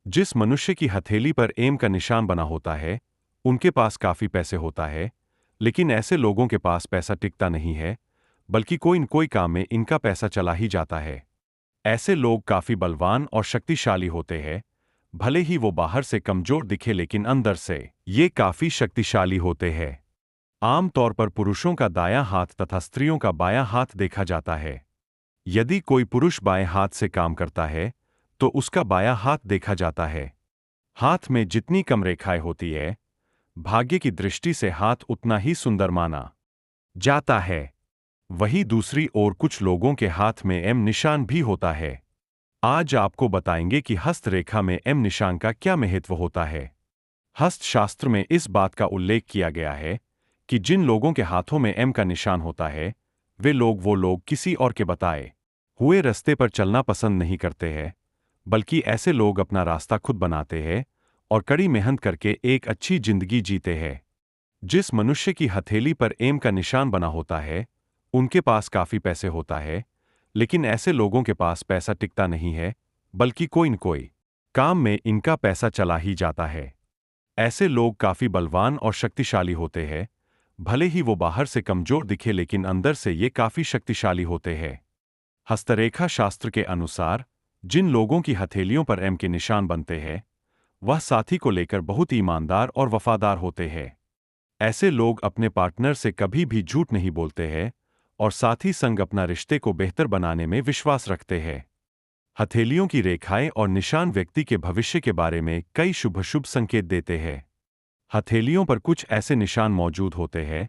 जिस मनुष्य की हथेली पर एम का निशान बना होता है, उनके पास काफी पैसे होता है, लेकिन ऐसे लोगों के पास पैसा टिकता नहीं है, बल्कि कोई न कोई काम में इनका पैसा चला ही जाता है। ऐसे लोग काफी बलवान और शक्तिशाली होते हैं, भले ही वो बाहर से कमजोर दिखे लेकिन अंदर से ये काफी शक्तिशाली होते हैं। आमतौर पर पुरुषों का दायां हाथ तथा स्त्रियों का बायां हाथ देखा जाता है। यदि कोई पुरुष बाएं हाथ से काम करता है, तो उसका बायां हाथ देखा जाता है। हाथ में जितनी कम रेखाएं होती है, भाग्य की दृष्टि से हाथ उतना ही सुंदर माना जाता है। वहीं दूसरी ओर कुछ लोगों के हाथ में एम निशान भी होता है। आज आपको बताएंगे कि हस्तरेखा में एम निशान का क्या महत्व होता है। हस्तशास्त्र में इस बात का उल्लेख किया गया है कि जिन लोगों के हाथों में एम का निशान होता है, वो लोग किसी और के बताए हुए रास्ते पर चलना पसंद नहीं करते हैं, बल्कि ऐसे लोग अपना रास्ता खुद बनाते हैं और कड़ी मेहनत करके एक अच्छी जिंदगी जीते हैं। जिस मनुष्य की हथेली पर एम का निशान बना होता है, उनके पास काफी पैसे होता है, लेकिन ऐसे लोगों के पास पैसा टिकता नहीं है, बल्कि कोई न कोई काम में इनका पैसा चला ही जाता है। ऐसे लोग काफी बलवान और शक्तिशाली होते हैं, भले ही वो बाहर से कमजोर दिखे लेकिन अंदर से ये काफी शक्तिशाली होते हैं। हस्तरेखा शास्त्र के अनुसार जिन लोगों की हथेलियों पर एम के निशान बनते हैं, वह साथी को लेकर बहुत ईमानदार और वफादार होते हैं। ऐसे लोग अपने पार्टनर से कभी भी झूठ नहीं बोलते हैं और साथी संग अपना रिश्ते को बेहतर बनाने में विश्वास रखते हैं। हथेलियों की रेखाएं और निशान व्यक्ति के भविष्य के बारे में कई शुभ-अशुभ संकेत देते हैं। हथेलियों पर कुछ ऐसे निशान मौजूद होते हैं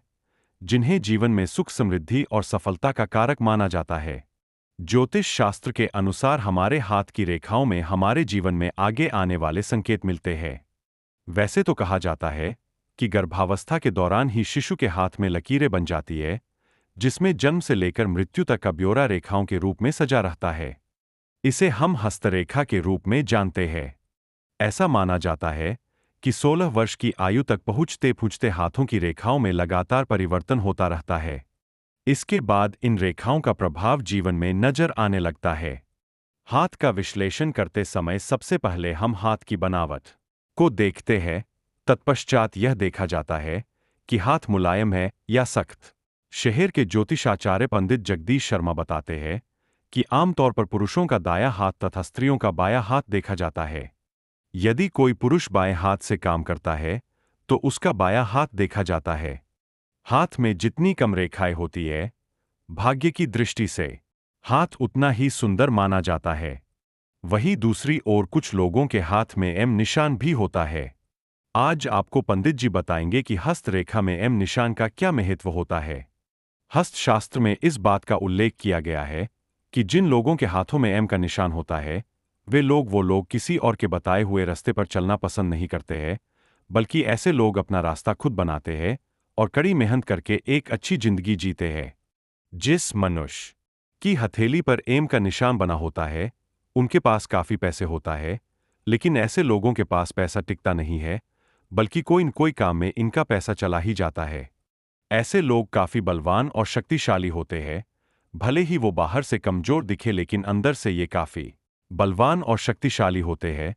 जिन्हें जीवन में सुख, समृद्धि और सफलता का कारक माना जाता है। ज्योतिष शास्त्र के अनुसार हमारे हाथ की रेखाओं में हमारे जीवन में आगे आने वाले संकेत मिलते हैं। वैसे तो कहा जाता है कि गर्भावस्था के दौरान ही शिशु के हाथ में लकीरें बन जाती है, जिसमें जन्म से लेकर मृत्यु तक का ब्यौरा रेखाओं के रूप में सजा रहता है। इसे हम हस्तरेखा के रूप में जानते हैं। ऐसा माना जाता है कि 16 वर्ष की आयु तक पहुंचते पहुंचते हाथों की रेखाओं में लगातार परिवर्तन होता रहता है। इसके बाद इन रेखाओं का प्रभाव जीवन में नजर आने लगता है। हाथ का विश्लेषण करते समय सबसे पहले हम हाथ की बनावट को देखते हैं, तत्पश्चात यह देखा जाता है कि हाथ मुलायम है या सख्त। शहर के ज्योतिषाचार्य पंडित जगदीश शर्मा बताते हैं कि आमतौर पर पुरुषों का दायां हाथ तथा स्त्रियों का बायां हाथ देखा जाता है। यदि कोई पुरुष बाएं हाथ से काम करता है, तो उसका बायां हाथ देखा जाता है। हाथ में जितनी कम रेखाएं होती है, भाग्य की दृष्टि से हाथ उतना ही सुंदर माना जाता है। वहीं दूसरी ओर कुछ लोगों के हाथ में एम निशान भी होता है। आज आपको पंडित जी बताएंगे कि हस्तरेखा में एम निशान का क्या महत्व होता है। हस्तशास्त्र में इस बात का उल्लेख किया गया है कि जिन लोगों के हाथों में एम का निशान होता है, वो लोग किसी और के बताए हुए रास्ते पर चलना पसंद नहीं करते हैं, बल्कि ऐसे लोग अपना रास्ता खुद बनाते हैं और कड़ी मेहनत करके एक अच्छी जिंदगी जीते हैं। जिस मनुष्य की हथेली पर एम का निशान बना होता है, उनके पास काफी पैसे होता है, लेकिन ऐसे लोगों के पास पैसा टिकता नहीं है, बल्कि कोई न कोई काम में इनका पैसा चला ही जाता है। ऐसे लोग काफी बलवान और शक्तिशाली होते हैं, भले ही वो बाहर से कमजोर दिखे लेकिन अंदर से ये काफी बलवान और शक्तिशाली होते हैं।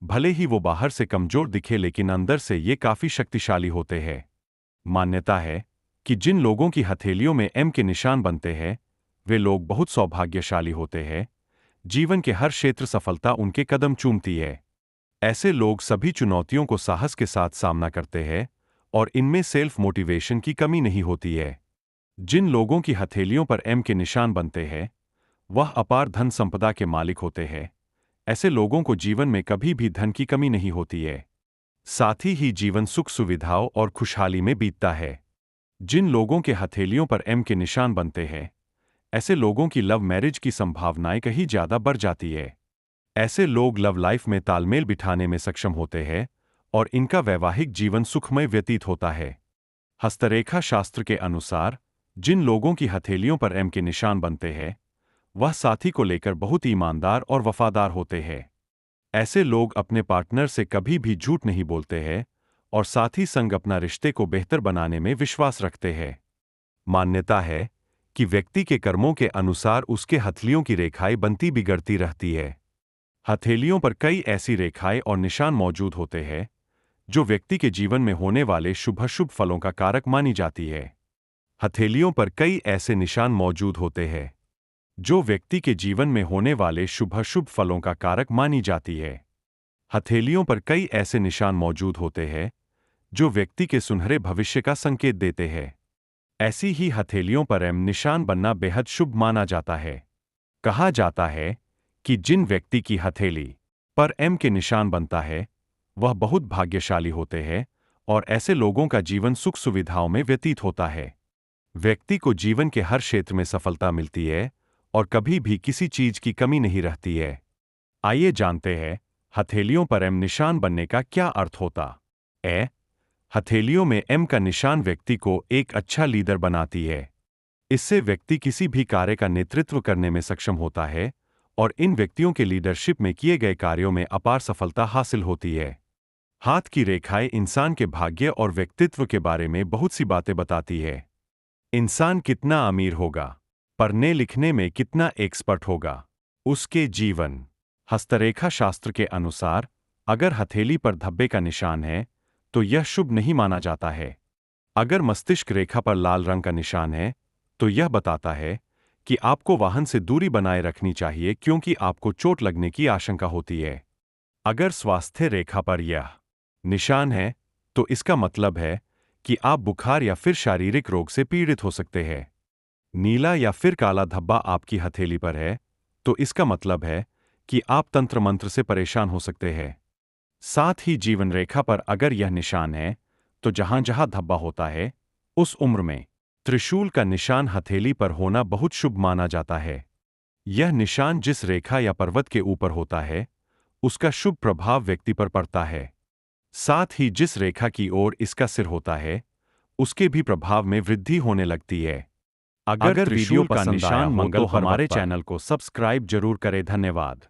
भले ही वो बाहर से कमजोर दिखे लेकिन अंदर से ये काफी शक्तिशाली होते हैं। मान्यता है कि जिन लोगों की हथेलियों में एम के निशान बनते हैं, वे लोग बहुत सौभाग्यशाली होते हैं। जीवन के हर क्षेत्र सफलता उनके कदम चूमती है। ऐसे लोग सभी चुनौतियों को साहस के साथ सामना करते हैं और इनमें सेल्फ मोटिवेशन की कमी नहीं होती है। जिन लोगों की हथेलियों पर एम के निशान बनते हैं, वह अपार धन संपदा के मालिक होते हैं। ऐसे लोगों को जीवन में कभी भी धन की कमी नहीं होती है। साथ ही जीवन सुख सुविधाओं और खुशहाली में बीतता है। जिन लोगों के हथेलियों पर एम के निशान बनते हैं, ऐसे लोगों की लव मैरिज की संभावनाएं कहीं ज्यादा बढ़ जाती है। ऐसे लोग लव लाइफ में तालमेल बिठाने में सक्षम होते हैं और इनका वैवाहिक जीवन सुखमय व्यतीत होता है। हस्तरेखा शास्त्र के अनुसार जिन लोगों की हथेलियों पर एम के निशान बनते हैं, वह साथी को लेकर बहुत ईमानदार और वफादार होते हैं। ऐसे लोग अपने पार्टनर से कभी भी झूठ नहीं बोलते हैं और साथी संग अपना रिश्ते को बेहतर बनाने में विश्वास रखते हैं। मान्यता है कि व्यक्ति के कर्मों के अनुसार उसके हथेलियों की रेखाएं बनती बिगड़ती रहती है। हथेलियों पर कई ऐसी रेखाएं और निशान मौजूद होते हैं जो व्यक्ति के जीवन में होने वाले शुभ फलों का कारक मानी जाती है। हथेलियों पर कई ऐसे निशान मौजूद होते हैं जो व्यक्ति के जीवन में होने वाले शुभ फलों का कारक मानी जाती है। हथेलियों पर कई ऐसे निशान मौजूद होते हैं जो व्यक्ति के सुनहरे भविष्य का संकेत देते हैं। ऐसी ही हथेलियों पर एम निशान बनना बेहद शुभ माना जाता है। कहा जाता है कि जिन व्यक्ति की हथेली पर एम के निशान बनता है वह बहुत भाग्यशाली होते हैं और ऐसे लोगों का जीवन सुख सुविधाओं में व्यतीत होता है। व्यक्ति को जीवन के हर क्षेत्र में सफलता मिलती है और कभी भी किसी चीज की कमी नहीं रहती है। आइए जानते हैं हथेलियों पर एम निशान बनने का क्या अर्थ होता है। हथेलियों में एम का निशान व्यक्ति को एक अच्छा लीडर बनाती है। इससे व्यक्ति किसी भी कार्य का नेतृत्व करने में सक्षम होता है और इन व्यक्तियों के लीडरशिप में किए गए कार्यों में अपार सफलता हासिल होती है। हाथ की रेखाएं इंसान के भाग्य और व्यक्तित्व के बारे में बहुत सी बातें बताती है। इंसान कितना अमीर होगा, पढ़ने लिखने में कितना एक्सपर्ट होगा, उसके जीवन। हस्तरेखा शास्त्र के अनुसार अगर हथेली पर धब्बे का निशान है तो यह शुभ नहीं माना जाता है। अगर मस्तिष्क रेखा पर लाल रंग का निशान है तो यह बताता है कि आपको वाहन से दूरी बनाए रखनी चाहिए क्योंकि आपको चोट लगने की आशंका होती है। अगर स्वास्थ्य रेखा पर यह निशान है तो इसका मतलब है कि आप बुखार या फिर शारीरिक रोग से पीड़ित हो सकते हैं। नीला या फिर काला धब्बा आपकी हथेली पर है तो इसका मतलब है कि आप तंत्र मंत्र से परेशान हो सकते हैं। साथ ही जीवन रेखा पर अगर यह निशान है तो जहां जहां धब्बा होता है उस उम्र में त्रिशूल का निशान हथेली पर होना बहुत शुभ माना जाता है। यह निशान जिस रेखा या पर्वत के ऊपर होता है उसका शुभ प्रभाव व्यक्ति पर पड़ता है। साथ ही जिस रेखा की ओर इसका सिर होता है उसके भी प्रभाव में वृद्धि होने लगती है। अगर वीडियो पसंद आया हो तो हमारे चैनल को सब्सक्राइब जरूर करें। धन्यवाद।